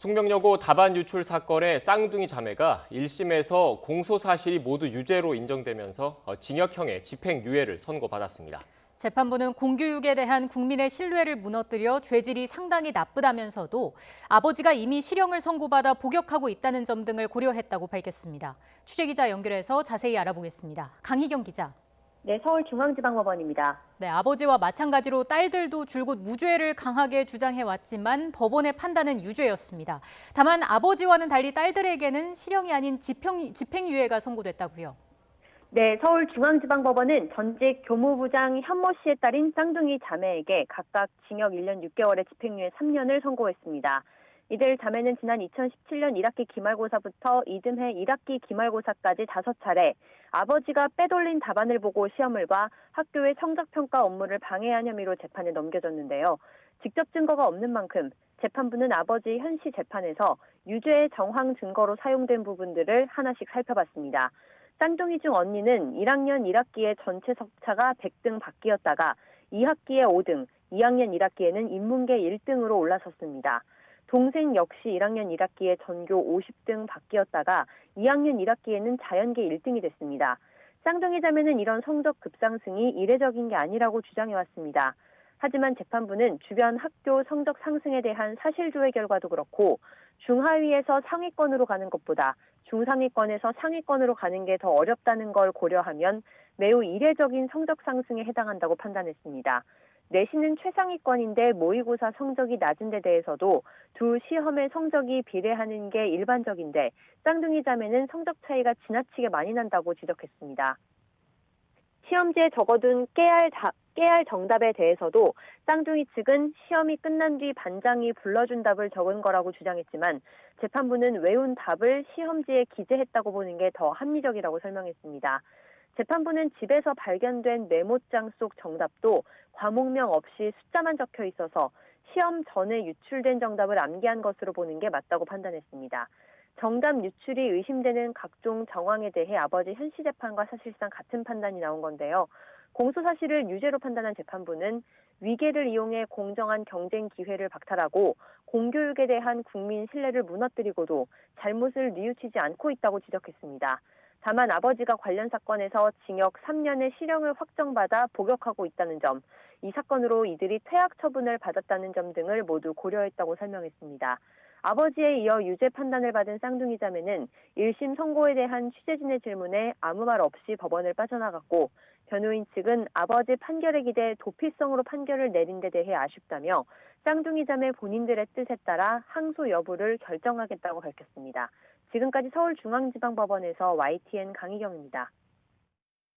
송명여고 답안 유출 사건의 쌍둥이 자매가 1심에서 공소 사실이 모두 유죄로 인정되면서 징역형의 집행유예를 선고받았습니다. 재판부는 공교육에 대한 국민의 신뢰를 무너뜨려 죄질이 상당히 나쁘다면서도 아버지가 이미 실형을 선고받아 복역하고 있다는 점 등을 고려했다고 밝혔습니다. 취재기자 연결해서 자세히 알아보겠습니다. 강희경 기자. 네, 서울중앙지방법원입니다. 네, 아버지와 마찬가지로 딸들도 줄곧 무죄를 강하게 주장해왔지만 법원의 판단은 유죄였습니다. 다만 아버지와는 달리 딸들에게는 실형이 아닌 집행유예가 선고됐다고요. 네, 서울중앙지방법원은 전직 교무부장 현모 씨의 딸인 쌍둥이 자매에게 각각 징역 1년 6개월의 집행유예 3년을 선고했습니다. 이들 자매는 지난 2017년 1학기 기말고사부터 이듬해 1학기 기말고사까지 5차례 아버지가 빼돌린 답안을 보고 시험을 봐 학교의 성적평가 업무를 방해한 혐의로 재판에 넘겨졌는데요. 직접 증거가 없는 만큼 재판부는 아버지 현 씨 재판에서 유죄의 정황 증거로 사용된 부분들을 하나씩 살펴봤습니다. 쌍둥이 중 언니는 1학년 1학기에 전체 석차가 100등 밖이었다가 2학기에 5등, 2학년 1학기에는 인문계 1등으로 올라섰습니다. 동생 역시 1학년 1학기에 전교 50등 밖이었다가 2학년 1학기에는 자연계 1등이 됐습니다. 쌍둥이 자매는 이런 성적 급상승이 이례적인 게 아니라고 주장해왔습니다. 하지만 재판부는 주변 학교 성적 상승에 대한 사실조회 결과도 그렇고 중하위에서 상위권으로 가는 것보다 중상위권에서 상위권으로 가는 게 더 어렵다는 걸 고려하면 매우 이례적인 성적 상승에 해당한다고 판단했습니다. 내신은 최상위권인데 모의고사 성적이 낮은 데 대해서도 두 시험의 성적이 비례하는 게 일반적인데 쌍둥이 자매는 성적 차이가 지나치게 많이 난다고 지적했습니다. 시험지에 적어둔 깨알 정답에 대해서도 쌍둥이 측은 시험이 끝난 뒤 반장이 불러준 답을 적은 거라고 주장했지만 재판부는 외운 답을 시험지에 기재했다고 보는 게 더 합리적이라고 설명했습니다. 재판부는 집에서 발견된 메모장 속 정답도 과목명 없이 숫자만 적혀 있어서 시험 전에 유출된 정답을 암기한 것으로 보는 게 맞다고 판단했습니다. 정답 유출이 의심되는 각종 정황에 대해 아버지 현 씨 재판과 사실상 같은 판단이 나온 건데요. 공소 사실을 유죄로 판단한 재판부는 위계를 이용해 공정한 경쟁 기회를 박탈하고 공교육에 대한 국민 신뢰를 무너뜨리고도 잘못을 뉘우치지 않고 있다고 지적했습니다. 다만 아버지가 관련 사건에서 징역 3년의 실형을 확정받아 복역하고 있다는 점, 이 사건으로 이들이 퇴학 처분을 받았다는 점 등을 모두 고려했다고 설명했습니다. 아버지에 이어 유죄 판단을 받은 쌍둥이 자매는 1심 선고에 대한 취재진의 질문에 아무 말 없이 법원을 빠져나갔고 변호인 측은 아버지 판결에 기대 도피성으로 판결을 내린 데 대해 아쉽다며 쌍둥이 자매 본인들의 뜻에 따라 항소 여부를 결정하겠다고 밝혔습니다. 지금까지 서울중앙지방법원에서 YTN 강희경입니다.